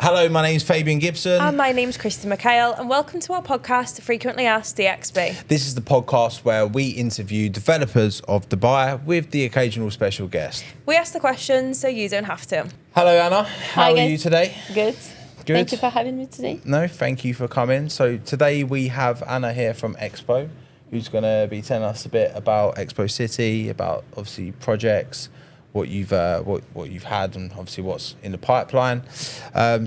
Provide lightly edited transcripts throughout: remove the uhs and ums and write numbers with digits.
Hello, my name's Fabian Gibson. And my name's Christy, McHale, and welcome to our podcast, Frequently Asked DXB. This is the podcast where we interview developers of Dubai with the occasional special guest. We ask the questions so you don't have to. Hello, Anna. How are you today? Good. Good. Thank you for having me today. No, thank you for coming. So today we have Anna here from Expo, who's going to be telling us a bit about Expo City, about obviously projects, what you've had, and obviously what's in the pipeline.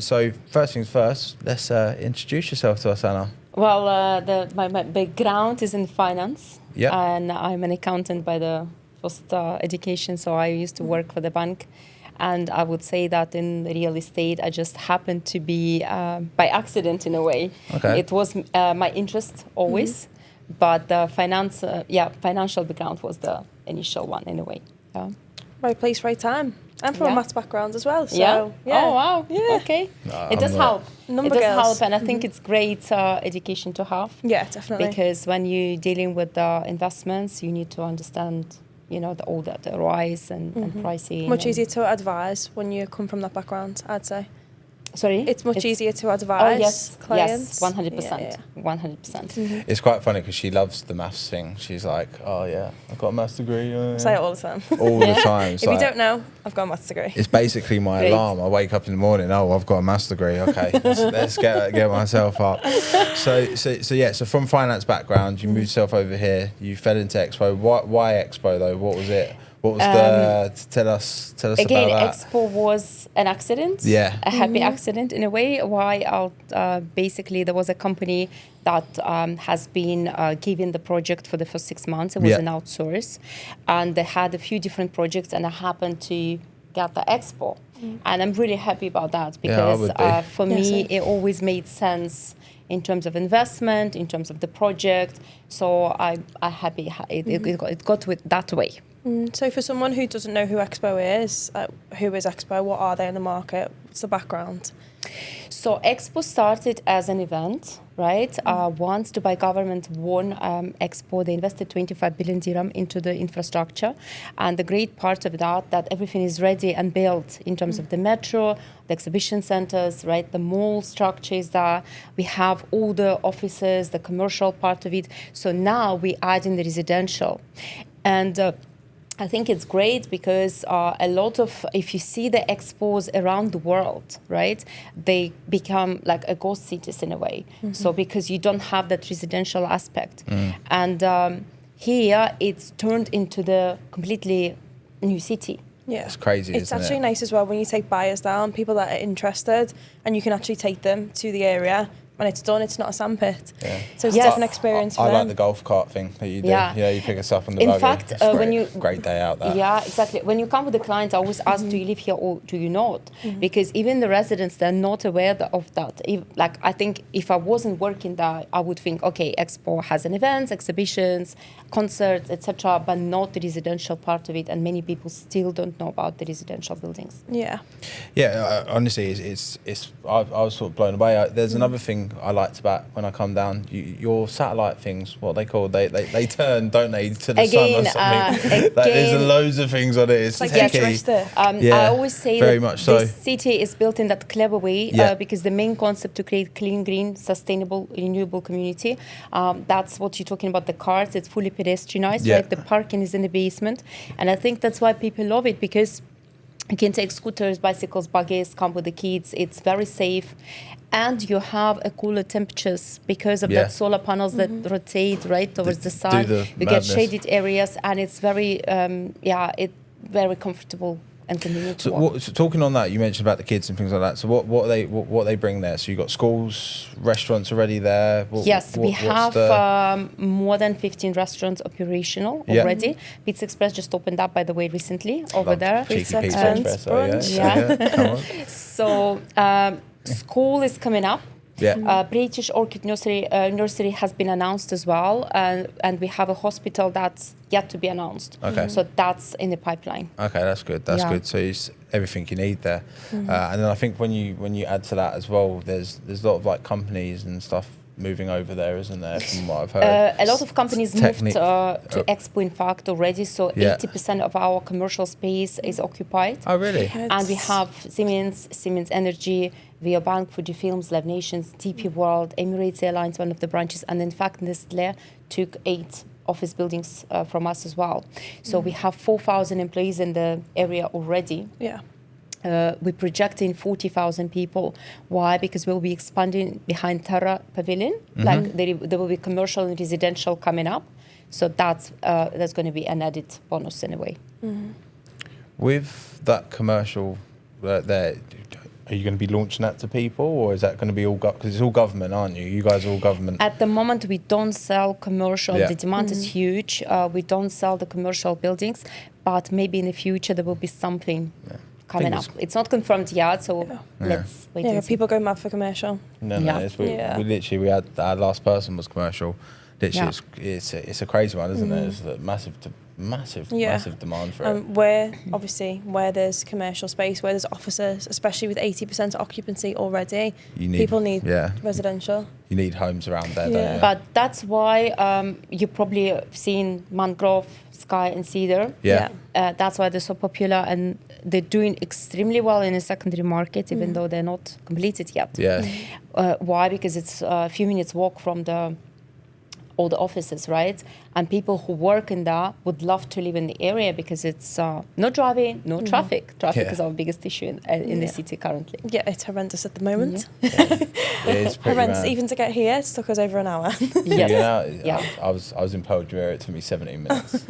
So first things first, let's introduce yourself to us, Anna. Well, my background is in finance, and I'm an accountant by the first education. So I used to work for the bank, and I would say that in real estate, I just happened to be by accident in a way. Okay. It was my interest always, but the financial background was the initial one in a way. Yeah. Right place, right time. I'm from a maths background as well. So, yeah. Oh, wow. Yeah. Okay. No, it does help. Number it does girls. help, and I think it's great education to have. Yeah, definitely. Because when you're dealing with the investments, you need to understand, all the ROIs and pricing. Much easier to advise when you come from that background, I'd say. Sorry? It's much easier to advise clients. Yes, 100%. 100%. It's quite funny because she loves the maths thing. She's like, oh yeah, I've got a maths degree. Say it all the time. All the time. If you don't know, I've got a maths degree. It's basically my alarm. I wake up in the morning. Oh, I've got a maths degree. Okay, let's get myself up. So from finance background, you moved yourself over here. You fell into Expo. Why Expo though? What was it? What was tell us again, about that. Expo was an accident. Yeah. A happy accident in a way. Why? Basically, there was a company that has been given the project for the first 6 months. It was an outsource, and they had a few different projects, and I happened to get the Expo. And I'm really happy about that because for me, it always made sense in terms of investment, in terms of the project. So I'm happy it got with that way. So for someone who doesn't know who Expo is, who is Expo? What are they in the market? What's the background? So Expo started as an event, right? Once Dubai government won Expo, they invested 25 billion dirham into the infrastructure. And the great part of that everything is ready and built in terms of the metro, the exhibition centers, right? The mall structure is there. We have all the offices, the commercial part of it. So now we add in the residential. And I think it's great because a lot of, if you see the expos around the world, right, they become like a ghost cities in a way. So because you don't have that residential aspect. And here it's turned into the completely new city. Yeah, it's crazy. It's actually nice as well when you take buyers down, people that are interested, and you can actually take them to the area. When it's done, it's not a sandpit. Yeah. So it's a different experience for them. I like the golf cart thing that you do. Yeah, you pick us up on the buggy. In fact, when you great day out there. Yeah, exactly. When you come with the client, I always ask, do you live here or do you not? Because even the residents, they're not aware of that. I think if I wasn't working there, I would think, okay, Expo has an events, exhibitions, concerts, etc., but not the residential part of it. And many people still don't know about the residential buildings. Yeah. Yeah, honestly, I was sort of blown away. There's another thing I liked about when I come down. Your satellite things, what they call, they turn, don't they, to the sun or something? There's loads of things on it. It's like I always say very that much so. This city is built in that clever way because the main concept to create clean, green, sustainable, renewable community. That's what you're talking about. The cars, it's fully pedestrianized, right? The parking is in the basement, and I think that's why people love it because you can take scooters, bicycles, buggies, come with the kids. It's very safe. And you have a cooler temperatures because of that solar panels that rotate right towards the sun. You get shaded areas, and it's very, very comfortable and convenient to walk. So talking on that, you mentioned about the kids and things like that. So what they bring there? So you got schools, restaurants already there. Yes, we have more than 15 restaurants operational already. Pizza Express just opened up, by the way, recently over there. Cheeky Pizza Express. Come on. So school is coming up. British Orchid Nursery has been announced as well, and we have a hospital that's yet to be announced. Okay. So that's in the pipeline. Okay, that's good. That's good. So it's everything you need there. And then I think when you add to that as well, there's a lot of like companies and stuff moving over there, isn't there? From what I've heard, a lot of companies moved to Expo, in fact, already. So 80% of our commercial space is occupied. Oh, really? And we have Siemens Energy, Via Bank, Fujifilms, Live Nations, DP World, Emirates Airlines, one of the branches, and in fact, Nestlé took 8 office buildings from us as well. So we have 4,000 employees in the area already. Yeah. We're projecting 40,000 people. Why? Because we'll be expanding behind Terra Pavilion. Like there will be commercial and residential coming up. So that's going to be an added bonus in a way. With that commercial there, are you going to be launching that to people, or is that going to be all because it's all government, aren't you? You guys are all government. At the moment, we don't sell commercial. The demand is huge. We don't sell the commercial buildings, but maybe in the future there will be something coming up. It's not confirmed yet, so let's wait and see. People go mad for commercial. No, we literally had our last person was commercial. Literally, it's a crazy one, isn't it? It's a massive demand for it. Where there's commercial space, where there's offices, especially with 80% occupancy already, people need residential. You need homes around there, don't you? But that's why you probably have seen Mangrove, Sky and Cedar. That's why they're so popular, and they're doing extremely well in the secondary market, even though they're not completed yet. Why? Because it's a few minutes walk from all the offices, right? And people who work in there would love to live in the area because it's no driving, no traffic. Traffic is our biggest issue in the city currently. Yeah, it's horrendous at the moment. It is pretty horrendous. Even to get here, it took us over an hour. I was in Pearl Jewel. It took me 17 minutes.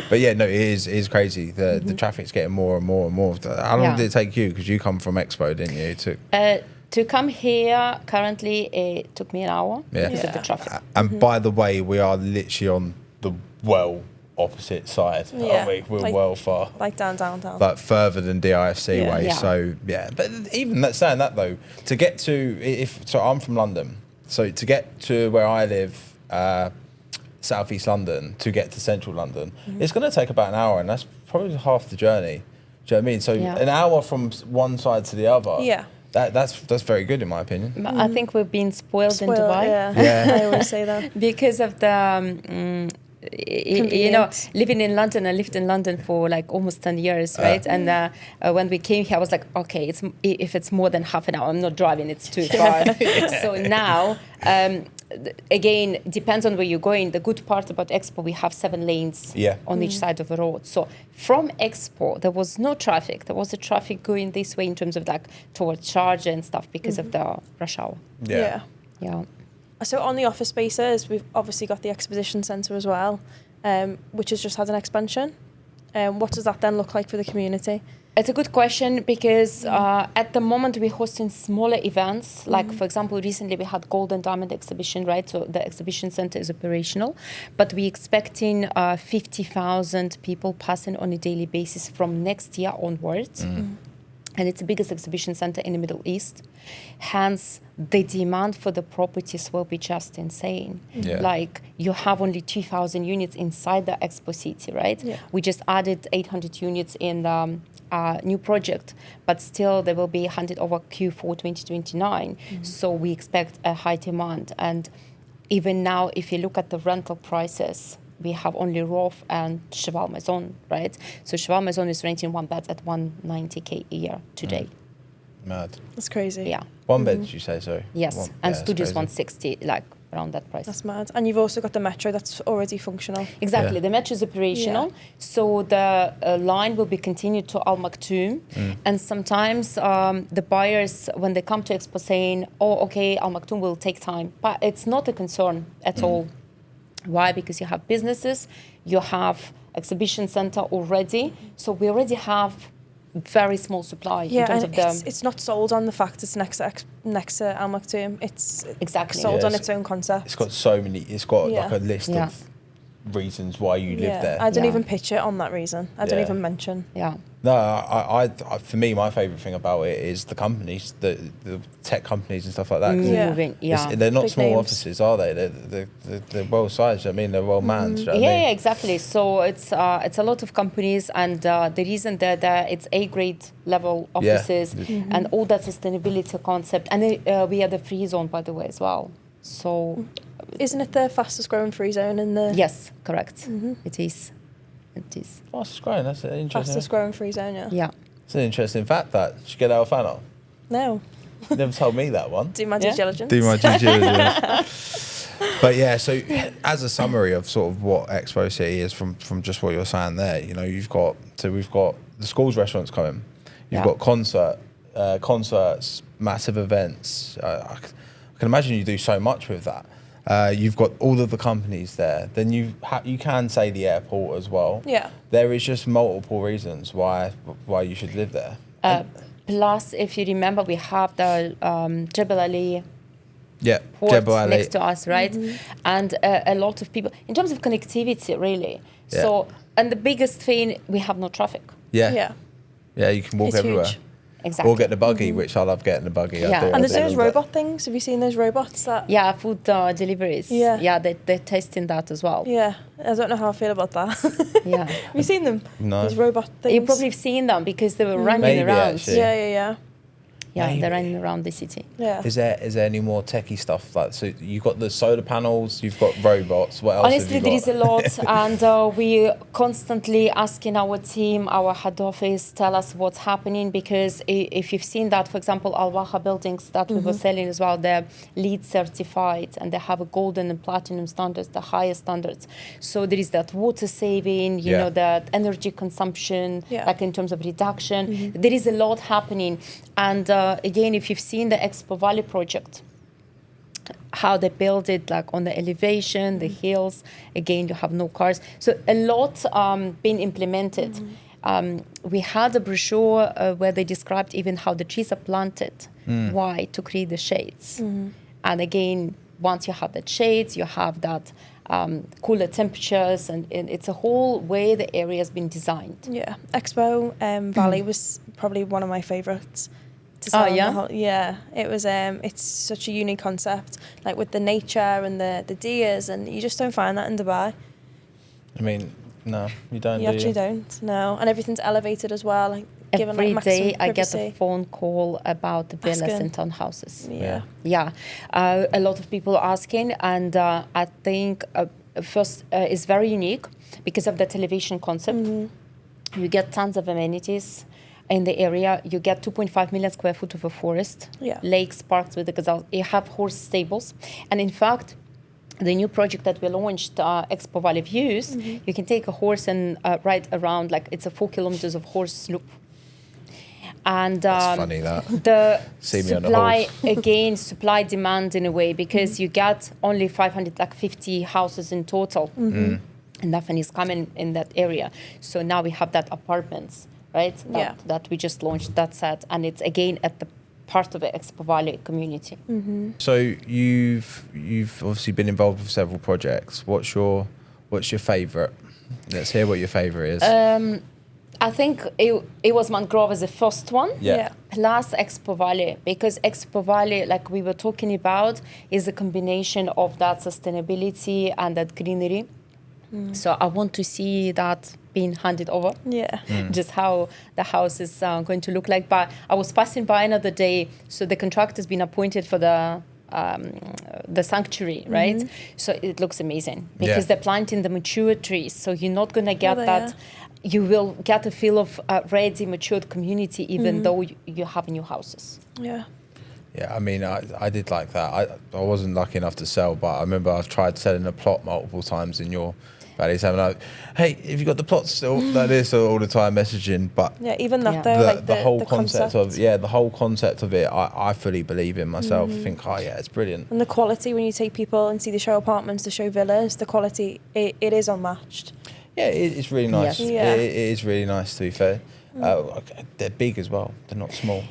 But it is crazy. The traffic's getting more and more and more. How long did it take you? Because you come from Expo, didn't you? To come here, currently, it took me an hour because of the traffic. And by the way, we are literally on the opposite side, aren't we? We're well far. Like downtown. But further than DIFC way. So, But even saying that, though, to get to... So I'm from London. So to get to where I live, South East London, to get to Central London, it's going to take about an hour, and that's probably half the journey. Do you know what I mean? So an hour from one side to the other. Yeah. That's very good in my opinion. I think we've been spoiled in Dubai. I always say that. Because of the, living in London. I lived in London for like almost 10 years, right? And when we came here, I was like, okay, if it's more than half an hour, I'm not driving, it's too far. So now, again, depends on where you're going. The good part about Expo, we have 7 lanes on each side of the road. So from Expo, there was no traffic. There was a traffic going this way in terms of like towards Sharjah and stuff because of the rush hour. Yeah. So on the office spaces, we've obviously got the exposition centre as well, which has just had an expansion. What does that then look like for the community? It's a good question because at the moment we're hosting smaller events. Like, for example, recently we had Gold and Diamond exhibition, right? So the exhibition center is operational. But we're expecting 50,000 people passing on a daily basis from next year onwards. And it's the biggest exhibition center in the Middle East. Hence, the demand for the properties will be just insane. Like, you have only 2,000 units inside the Expo City, right? We just added 800 units in the new project, but still there will be handed over Q4 2029. So we expect a high demand. And even now, if you look at the rental prices, we have only Roth and Cheval Maison, right? So Cheval Maison is renting 1 bed at 190K a year today. Mad. That's crazy. Yeah. 1 bed, did you say, sorry? Yes, and studios 160, like around that price. That's mad. And you've also got the metro that's already functional. Exactly, the metro is operational. So the line will be continued to Al Maktoum. And sometimes the buyers, when they come to Expo, saying, oh, okay, Al Maktoum will take time. But it's not a concern at all. Why? Because you have businesses, you have exhibition center already. So we already have very small supply in terms of the... It's not sold on the fact it's next to Al Maktoum. It's sold on its own concept. It's got so many... It's got like a list of reasons why you live there. I don't even pitch it on that reason. I don't even mention. No, I for me, my favourite thing about it is the companies, the tech companies and stuff like that. They're not Big small names. offices, are they? They're well sized. I mean, they're well manned. You know what I mean? Exactly. So it's a lot of companies, and the reason that it's A-grade level offices and all that sustainability concept, and we are the free zone, by the way, as well. So, Isn't it the fastest growing free zone in the yes, correct. Mm-hmm. It is. It is. Fastest growing. That's interesting. fastest growing free zone? Yeah. Yeah. It's an interesting fact that. Did you get out of fan of? No. You never told me that one. Do my due Yeah. diligence. Do my due diligence. But yeah, so as a summary of sort of what Expo City is from just what you're saying there, you know, we've got the schools restaurants coming. You've got concerts, massive events. I can imagine you do so much with that. You've got all of the companies there. Then you can say the airport as well. Yeah. There is just multiple reasons why you should live there. Plus, if you remember, we have the Jebel Ali Yeah, port Jebel Ali. next to us, right? And a lot of people, in terms of connectivity, really. Yeah. So, and the biggest thing, we have no traffic. Yeah. Yeah, you can walk It's everywhere. huge. Exactly. Or get the buggy, which I love getting the buggy. Yeah. I And there's do those love that. robot things. Have you seen those robots that? Yeah, food deliveries. Yeah. Yeah, they're testing that as well. Yeah. I don't know how I feel about that. Yeah. Have you seen them? No. These robot things. You've probably seen them because they were running Maybe, around. actually. Yeah. Yeah, Maybe. they're running around the city. Yeah. Is there any more techie stuff? Like, so you've got the solar panels, you've got robots. What else? Honestly, have there you is got? a lot, and we constantly asking our team, our head office, tell us what's happening. Because if you've seen that, for example, Al Waha buildings that we were selling as well, they're LEED certified, and they have a golden and platinum standards, the highest standards. So there is that water saving, you know, that energy consumption, like in terms of reduction. There is a lot happening, and again, if you've seen the Expo Valley project, how they build it, like on the elevation, the hills. Again, you have no cars. So a lot being implemented. We had a brochure where they described even how the trees are planted. Why? To create the shades. And again, once you have that shades, you have that cooler temperatures, and it's a whole way the area has been designed. Yeah. Expo Valley was probably one of my favourites. Oh, yeah? Yeah, it was. It's such a unique concept, like with the nature and the deers, and you just don't find that in Dubai. I mean, no, you don't. You actually don't. No, and everything's elevated as well. Like given Every like day maximum I get a privacy. phone call about the villas Asking. and townhouses. Yeah. Yeah, a lot of people asking, and I think first it's very unique because of the television concept. You get tons of amenities in the area. You get 2.5 million square foot of a forest, lakes, parks with the gazelles. You have horse stables, and in fact, the new project that we launched, Expo Valley Views, you can take a horse and ride around, like it's a 4 kilometers of horse loop. And That's funny that. the See me on a supply horse. again, supply demand in a way, because you get only 550 houses in total, and nothing is coming in that area. So now we have that apartments, right? That we just launched that set, and it's again at the part of the Expo Valley community. So you've obviously been involved with several projects. What's your favourite? Let's hear what your favourite is. I think it was Mangrove as the first one. Yeah. Plus Expo Valley, because Expo Valley, like we were talking about, is a combination of that sustainability and that greenery. So I want to see that being handed over. Yeah. Just how the house is going to look like. But I was passing by another day, so the contract has been appointed for the sanctuary, right? So it looks amazing because they're planting the mature trees. So you're not going to get that. You will get a feel of ready, matured community, even though you have new houses. Yeah. Yeah, I mean, I did like that. I wasn't lucky enough to sell, but I remember I've tried selling a plot multiple times in your valley. So I'm like, hey, have you got the plots still? Like this all the time messaging. But Yeah, even that though, like the whole concept the whole concept of it, I fully believe in myself. I think, oh yeah, it's brilliant. and the quality when you take people and see the show apartments, the show villas, the quality it is unmatched. Yeah, it's really nice. Yes. Yeah. It is really nice, to be fair. They're big as well. They're not small.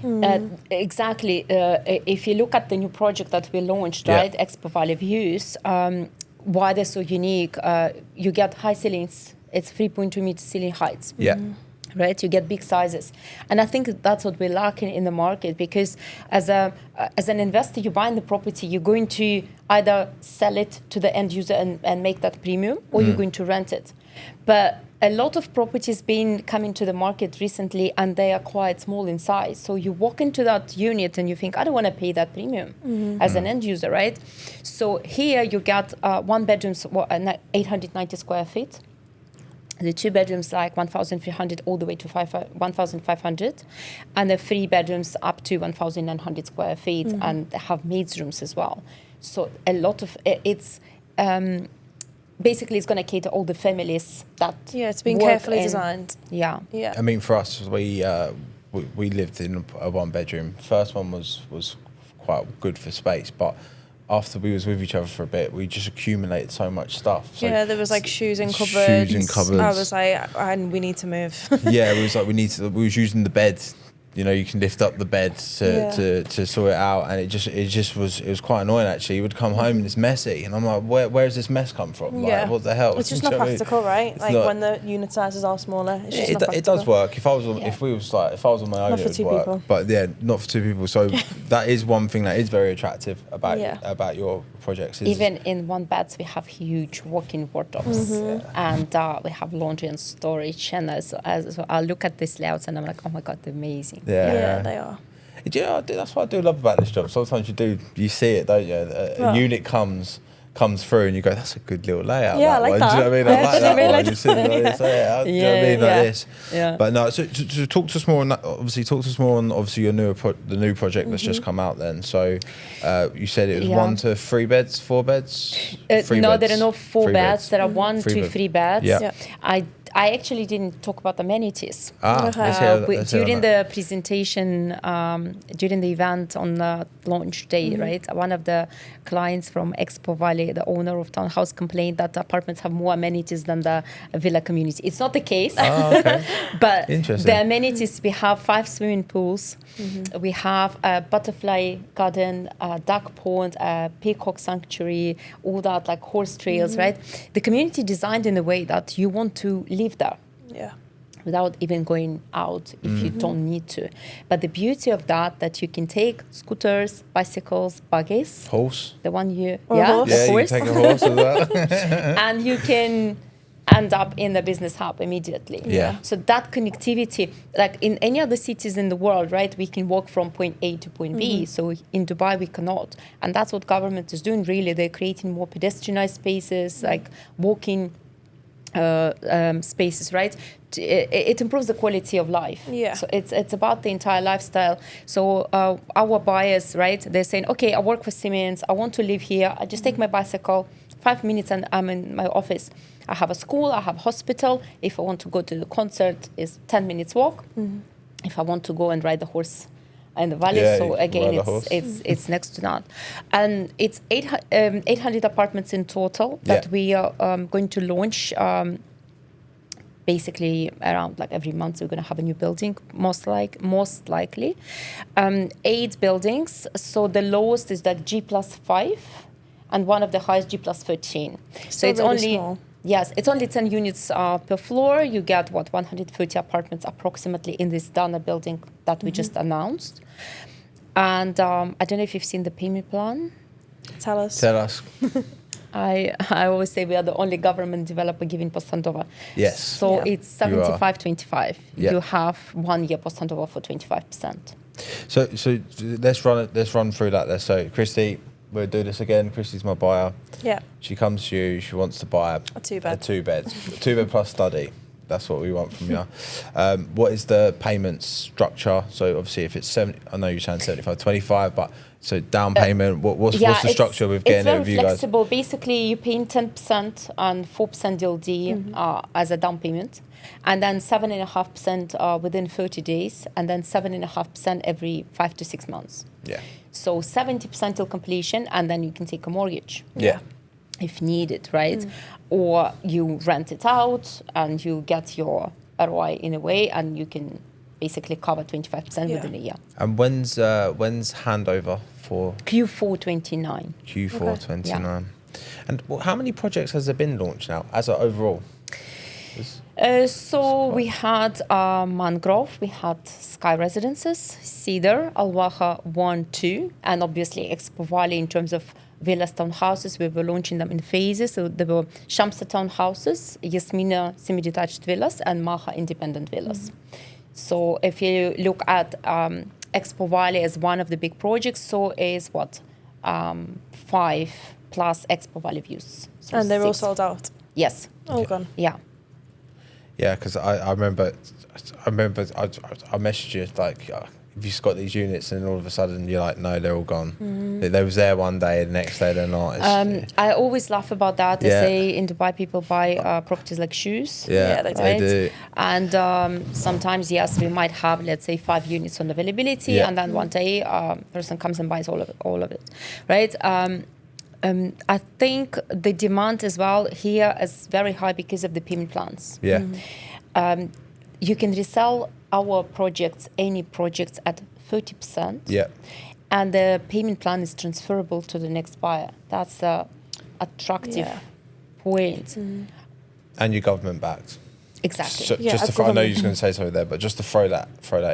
Exactly. If you look at the new project that we launched, right, Expo Valley Views, why they're so unique, you get high ceilings. It's 3.2 meter ceiling heights. Yeah. Right, you get big sizes, and I think that's what we're lacking in the market, because as an investor, you buy the property, you're going to either sell it to the end user and make that premium, or you're going to rent it. But a lot of properties been coming to the market recently, and they are quite small in size. So you walk into that unit and you think, I don't want to pay that premium as an end user, right? So here you got one bedroom, 890 square feet. The two bedrooms like 1,300 all the way to 1,500, and the three bedrooms up to 1,900 square feet, and they have maids rooms as well. So a lot of it's basically it's going to cater all the families that it's been work carefully in- designed. Yeah. Yeah. I mean, for us, we lived in a one bedroom. First one was quite good for space, but after we was with each other for a bit, we just accumulated so much stuff. So There was like shoes in cupboards. Shoes in cupboards. I was like, we need to move. yeah, it was like we was using the bed. You know, you can lift up the bed to sort it out, and it was quite annoying actually. You would come home and it's messy, and I'm like, where's this mess come from? Like, what the hell? It's just Do not you know what I mean? practical, right? It's Like not- when the unit sizes are smaller, it's just not practical. It does work. If I was Yeah. if I was on my own, Not it for would two work. people. But yeah, not for two people. So that is one thing that is very attractive Yeah. about your projects. Is Even in one beds, we have huge walk-in wardrobes, and we have laundry and storage. And as I look at these layouts, and I'm like, oh my god, they're amazing. Yeah, they are. Yeah, that's what I do love about this job. Sometimes you see it, don't you? A unit comes through and you go, that's a good little layout. Yeah, I like one. that. Do you know what I mean? I Yeah, like I really that like one. You see it, like, say it. Do you know what I mean? Like this. Yeah. But no, so talk to us more on that. Obviously, talk to us more on obviously your the new project that's just come out. Then, so you said it was 1 to 3 beds, 4 beds. No, there are no 4 3 beds. There are 1, Three 2, beds. 3 beds. Yeah. I actually didn't talk about amenities. Let's hear During that. the presentation, during the event on the launch day, right? One of the clients from Expo Valley, the owner of Townhouse, complained that the apartments have more amenities than the villa community. It's not the case, Okay. but Interesting. the amenities, we have 5 swimming pools, we have a butterfly garden, a duck pond, a peacock sanctuary, all that, like horse trails, right? The community designed in a way that you want to live there Yeah. without even going out if you don't need to. But the beauty of that you can take scooters, bicycles, buggies, Horse. the one you, Or a horse. the Yeah, you horse, can take a horse as well. and you can end up in the business hub immediately. Yeah. So that connectivity, like in any other cities in the world, right, we can walk from point A to point B. So in Dubai, we cannot. And that's what government is doing, really. They're creating more pedestrianized spaces, like walking spaces, right? It improves the quality of life. Yeah. So it's about the entire lifestyle. So our buyers, right? They're saying, okay, I work for Siemens. I want to live here. I just take my bicycle, 5 minutes, and I'm in my office. I have a school. I have a hospital. If I want to go to the concert, it's 10 minutes walk. If I want to go and ride the horse in the valley, Yeah, so you can again, ride a horse. it's next to that. And it's 800 apartments in total that we are going to launch. Basically, around like every month, we're going to have a new building, most likely. 8 buildings. So the lowest is like G+5, and one of the highest G+13. So it's really only small. Yes, it's only 10 units per floor. You get 130 apartments approximately in this Dana building that we just announced. And I don't know if you've seen the payment plan. Tell us. Tell us. I always say we are the only government developer giving post handover. Yes. So Yeah. it's 75-25. Yeah. You have 1 year post handover for 25%. So let's run through that. So Christy, we'll do this again. Christy's my buyer. Yeah. She comes to you. She wants to buy A 2-bed. 2-bed plus study. That's what we want from you. What is the payment structure? So obviously, if it's 70, I know you're saying 75-25, but so down payment. What's the structure with getting it with you It's very guys? flexible. Basically, you pay 10% and 4% DLD as a down payment, and then 7.5% within 30 days, and then 7.5% every 5 to 6 months. Yeah. So 70% till completion, and then you can take a mortgage Yeah. if needed, right? Or you rent it out and you get your ROI in a way, and you can basically cover 25% Yeah. within a year. And when's handover for Q4 29. Q4 Okay. 29? And how many projects has there been launched now as a overall? So we had Mangrove, we had Sky Residences, Cedar, Al Waha 1, 2, and obviously Expo Valley in terms of villas, townhouses. We were launching them in phases. So there were Shamsa townhouses, Yasmina semi-detached villas, and Maha independent villas. So if you look at Expo Valley as one of the big projects, so is 5 plus Expo Valley views. So And they're all 6. sold out. Yes. All gone. Yeah. Yeah, because I remember I messaged you like, have you got these units? And all of a sudden you're like, no, they're all gone. They was there one day, and the next day they're not. I always laugh about that. They Yeah. say in Dubai people buy properties like shoes. Yeah, they do. they do. And sometimes, yes, we might have, let's say, 5 units on availability, Yeah. and then one day person comes and buys all of it, right? I think the demand as well here is very high because of the payment plans. Yeah. You can resell our projects, any projects, at 30%. Yeah. And the payment plan is transferable to the next buyer. That's a attractive point. And you're government backed. Exactly. So, Yeah, just as to I know government. you was going to say something there, but just to throw that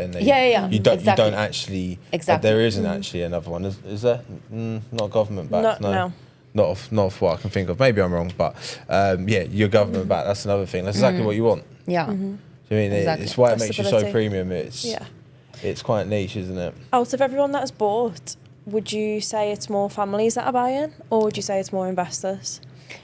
in there. Yeah. You don't Exactly. actually. Exactly. There isn't actually another one, is there? Not government backed. No. Not off what I can think of. Maybe I'm wrong, but yeah, you're government backed. That's another thing. That's exactly what you want. Yeah. I mean, Exactly. it's why it makes you so Stability. premium. Yeah. It's quite niche, isn't it? Out of everyone that has bought, would you say it's more families that are buying, or would you say it's more investors?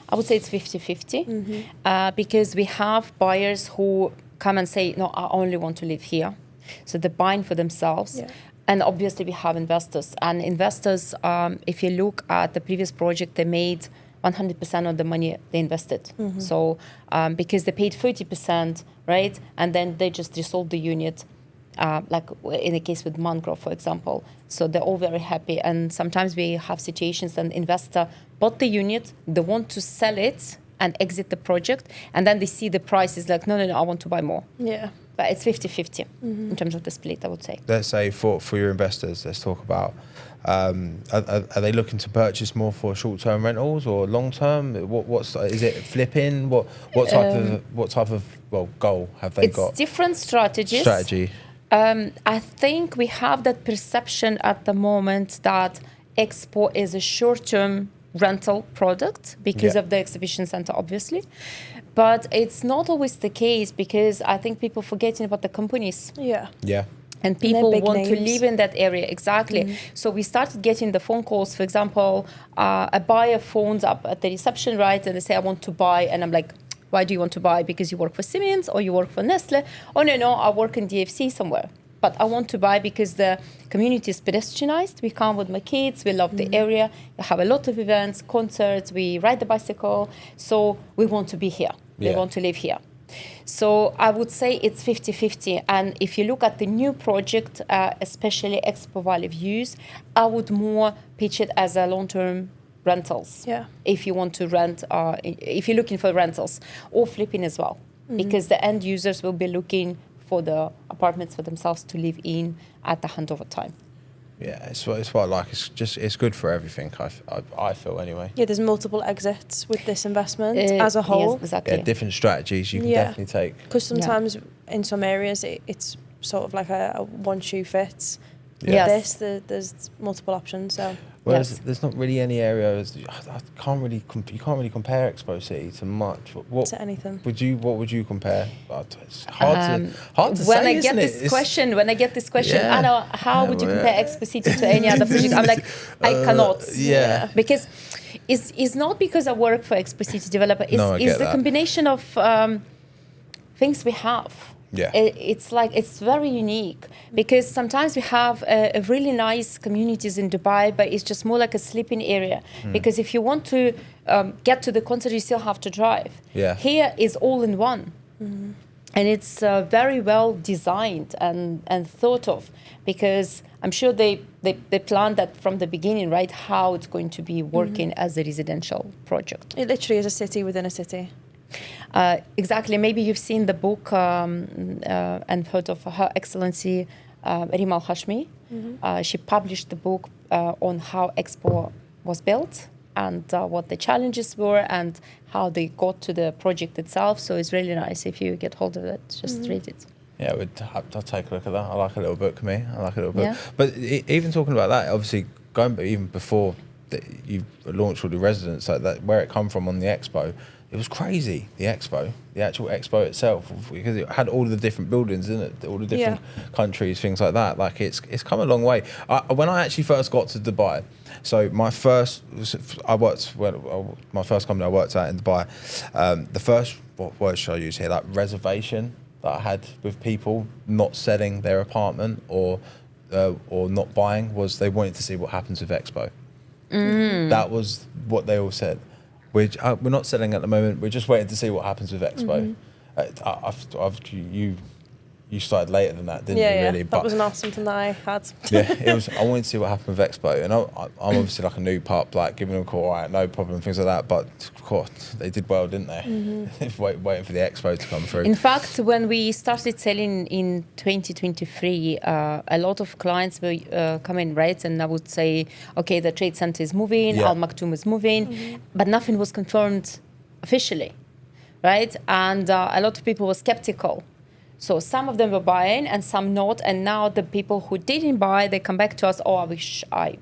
I would say it's 50-50 because we have buyers who come and say, no, I only want to live here. So they're buying for themselves. Yeah. And obviously we have investors. And investors, if you look at the previous project, they made 100% of the money they invested. So because they paid 30%, right? And then they just resold the unit, like in the case with Mangrove, for example. So they're all very happy. And sometimes we have situations that investor bought the unit, they want to sell it and exit the project. And then they see the price is like, no, I want to buy more. Yeah. But it's 50-50 in terms of the split, I would say. Let's say for your investors, let's talk about. Are they looking to purchase more for short-term rentals or long-term? Is it flipping? What type of goal have they got? It's different strategies. Strategy. I think we have that perception at the moment that Expo is a short-term rental product because of the exhibition center, obviously. But it's not always the case because I think people forgetting about the companies. Yeah. Yeah. And people big want to names. live in that area, exactly. So we started getting the phone calls. For example, a buyer phones up at the reception, right, and they say, I want to buy. And I'm like, why do you want to buy? Because you work for Siemens or you work for Nestle? Oh, no, I work in DFC somewhere. But I want to buy because the community is pedestrianized. We come with my kids. We love the area. We have a lot of events, concerts. We ride the bicycle. So we want to be here. We want to live here. So I would say it's 50-50. And if you look at the new project, especially Expo Valley Views, I would more pitch it as a long-term rentals. Yeah. If you want to rent, if you're looking for rentals or flipping as well, because the end users will be looking for the apartments for themselves to live in at the handover time. Yeah, it's what I like. It's good for everything. I feel anyway. Yeah, there's multiple exits with this investment as a whole. Yes, exactly. Yeah, different strategies you can definitely take. Because sometimes in some areas it's sort of like a one shoe fits. Yeah. Yes. There's multiple options. So Whereas there's not really any areas. I can't really. You can't really compare Expo City to much. What to anything. What would you compare? It's hard to when say. I get this question, Yeah. Anna, how would you compare Expo City to any other project? I'm like, I cannot. Yeah. Because it's not because I work for Expo City developer. I get It's the that. combination of things we have. Yeah. It's very unique because sometimes we have a really nice communities in Dubai, but it's just more like a sleeping area. Because if you want to get to the concert, you still have to drive. Yeah. Here is all in one. And it's very well designed and thought of because I'm sure they planned that from the beginning, right? How it's going to be working as a residential project. It literally is a city within a city. Exactly. Maybe you've seen the book and heard of Her Excellency Rima Al-Hashmi. She published the book on how Expo was built and what the challenges were and how they got to the project itself. So it's really nice if you get hold of it. Just read it. Yeah, I'll take a look at that. I like a little book, me. I like a little book. Yeah. But even talking about that, obviously, going back even before you launched all the residents, like that, where it come from on the Expo, it was crazy. The Expo, the actual Expo itself, because it had all the different buildings in it, all the different countries, things like that. Like it's come a long way. When I actually first got to Dubai, so my first company I worked at in Dubai, the first, what word should I use here? Like reservation that I had with people not selling their apartment or not buying was they wanted to see what happens with Expo. That was what they all said. We're not selling at the moment. We're just waiting to see what happens with Expo. You started later than that, didn't you? Really, that was not something that I had. It was. I wanted to see what happened with Expo, and I'm obviously like a new pup, like giving them a call, all right, no problem, things like that. But of course, they did well, didn't they? Waiting for the Expo to come through. In fact, when we started selling in 2023, a lot of clients will come in, right? And I would say, okay, the trade center is moving, Al Maktoum is moving, but nothing was confirmed officially, right? And a lot of people were skeptical. So some of them were buying and some not. And now the people who didn't buy, they come back to us. Oh, I wish I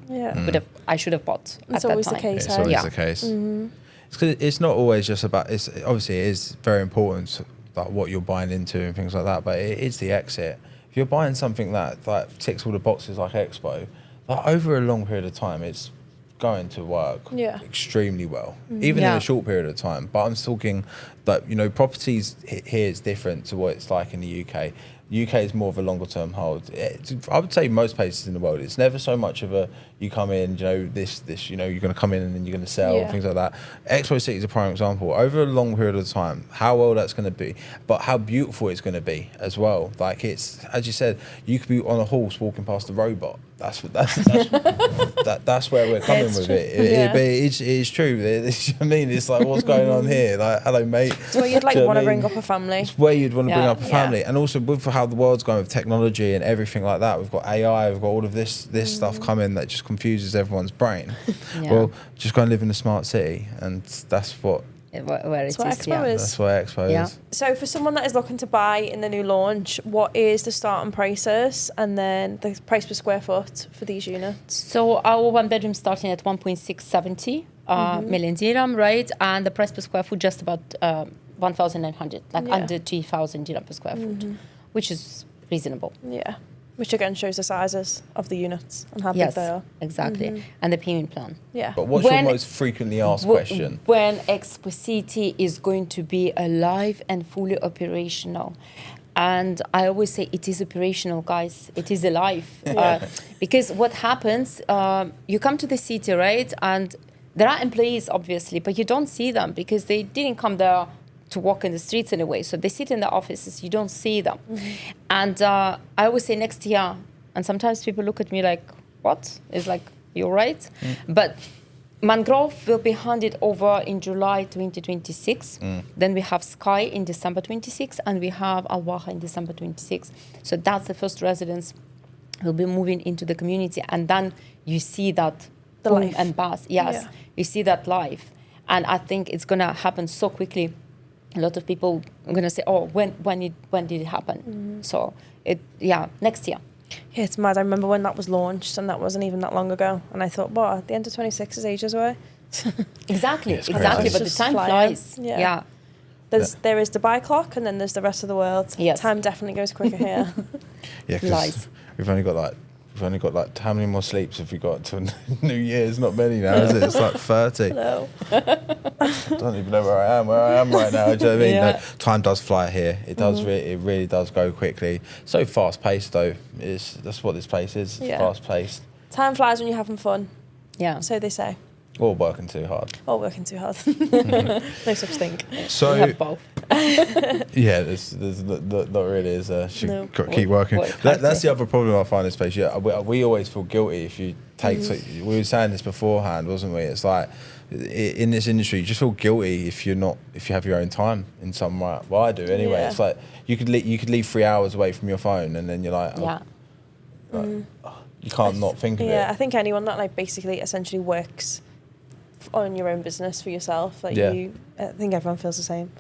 should have bought at that time. It's always the case. It's always the case. It's 'cause it's not always just about. It's obviously it is very important, like what you're buying into and things like that. But it's the exit. If you're buying something that ticks all the boxes like Expo, like over a long period of time, it's going to work extremely well, even in a short period of time. But I'm talking that, properties here is different to what it's like in the UK. UK is more of a longer term hold. I would say most places in the world, it's never so much of a, you come in, you're going to come in and then you're going to sell, things like that. Expo City is a prime example. Over a long period of time, how well that's going to be, but how beautiful it's going to be as well. Like it's, as you said, you could be on a horse walking past a robot. That's where we're coming with it. But it is true. I mean, it's like, what's going on here? Like, hello, mate. It's where you'd want to bring up a family. It's where you'd want to bring up a family, and also with how the world's going with technology and everything like that. We've got AI. We've got all of this stuff coming that just confuses everyone's brain. Well, just go and live in a smart city, and that's what. That's what Expo is. That's what Expo is. So for someone that is looking to buy in the new launch, what is the starting prices and then the price per square foot for these units? So our one bedroom starting at 1.670 million dirham, right? And the price per square foot just about 1,900, like under 2,000 dirham per square foot, which is reasonable. Yeah. Which again shows the sizes of the units and how big they are. Exactly. And the payment plan. Yeah. But what's your most frequently asked question? When Expo City is going to be alive and fully operational. And I always say it is operational, guys. It is alive. Because what happens, you come to the city, right? And there are employees, obviously, but you don't see them because they didn't come there to walk in the streets anyway. So they sit in the offices, you don't see them. And I always say next year, and sometimes people look at me like, what? It's like, you're right. But Mangrove will be handed over in July 2026. Then we have Sky in December 26, and we have Al Waha in December 26. So that's the first residents who will be moving into the community. And then you see that the boom life. and buzz. Yes, you see that life. And I think it's going to happen so quickly. A lot of people are going to say, oh, when did it happen? So, next year. Yeah, it's mad. I remember when that was launched, and that wasn't even that long ago. And I thought, wow, at the end of 26 is ages away. Exactly. But the time flies. Yeah. There is Dubai clock, and then there's the rest of the world. Yes. Time definitely goes quicker here. Yeah, because we've only got like how many more sleeps have we got till New Year's? Not many now, is it? It's like 30. Hello. I don't even know where I am right now. Do you know what I mean? No, time does fly here. It does. It really does go quickly. So fast paced though. That's what this place is. Fast paced. Time flies when you're having fun. Yeah. So they say. Or working too hard. Or working too hard. No such thing. So we have both. there's not really is. Keep working. That's the other problem I find in this place. Yeah, we always feel guilty if you take. We were saying this beforehand, wasn't we? It's like in this industry, you just feel guilty if you have your own time in some way. Well, I do anyway. It's like you could leave 3 hours away from your phone, and then you're like, you can't not think of it. Yeah, I think anyone that basically essentially works on your own business for yourself, I think everyone feels the same.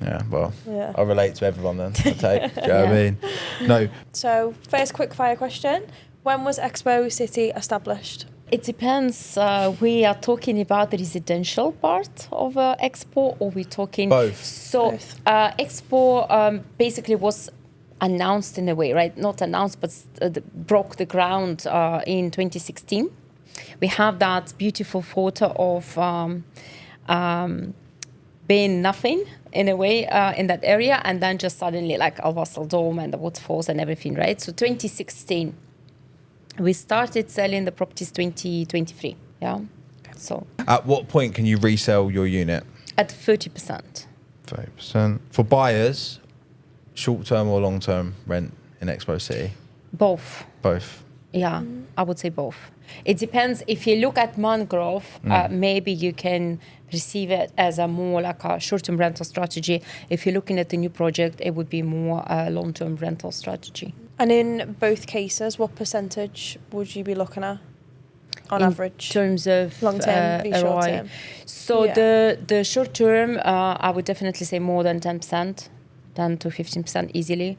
Yeah, well, I relate to everyone then. I take. Do you know what I mean? No. So, first quick fire question: when was Expo City established? It depends. We are talking about the residential part of Expo, or we're talking Both. So Both. Expo basically was announced in a way, right? Not announced, but broke the ground in 2016. We have that beautiful photo of being nothing in a way in that area, and then just suddenly like Al Wasl Dome and the waterfalls and everything, right? So 2016. We started selling the properties 2023, yeah. So At what point can you resell your unit? at 30%. 30%. For buyers, short-term or long-term rent in Expo City? Both, Both. yeah, I would say both. It depends. If you look at Mangrove, maybe you can receive it as a more like a short-term rental strategy. If you're looking at the new project, it would be more a long-term rental strategy. And in both cases, what percentage would you be looking at on average? In terms of Long term, v short ROI. term. So Yeah. the short term, I would definitely say more than 10%, 10 to 15% easily.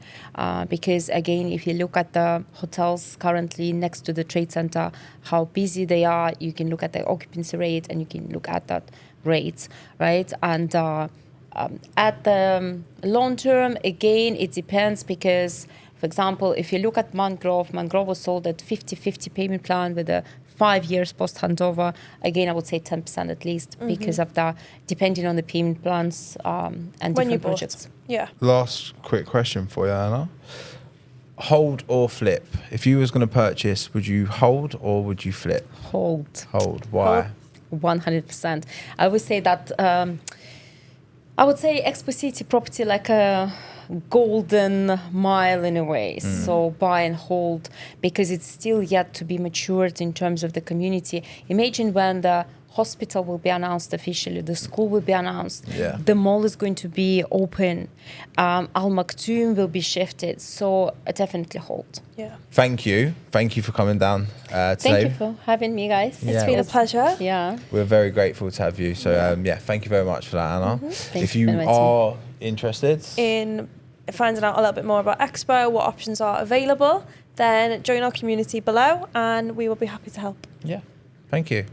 Because again, if you look at the hotels currently next to the trade center, how busy they are, you can look at the occupancy rate and you can look at that rates, right? And at the long term, again, it depends because, for example, if you look at Mangrove was sold at 50-50 payment plan with a 5 years post handover. Again, I would say 10% at least because of the, depending on the payment plans and When different you bought. projects. Yeah. Last quick question for you, Anna. Hold or flip? If you was going to purchase, would you hold or would you flip? Hold. Hold. Why? 100%. I would say that, I would say Expo City property like a golden mile in a way. So buy and hold because it's still yet to be matured in terms of the community. Imagine when the hospital will be announced officially, the school will be announced, Yeah. the mall is going to be open, Al Maktoum will be shifted. So definitely hold. Yeah. Thank you. Thank you for coming down today. Thank you for having me, guys. It's Yeah. been a pleasure. Yeah. We're very grateful to have you. So thank you very much for that, Anna. Thank If you for you inviting me. are interested, In finding out a little bit more about Expo, what options are available, then join our community below and we will be happy to help. yeah. Thank you.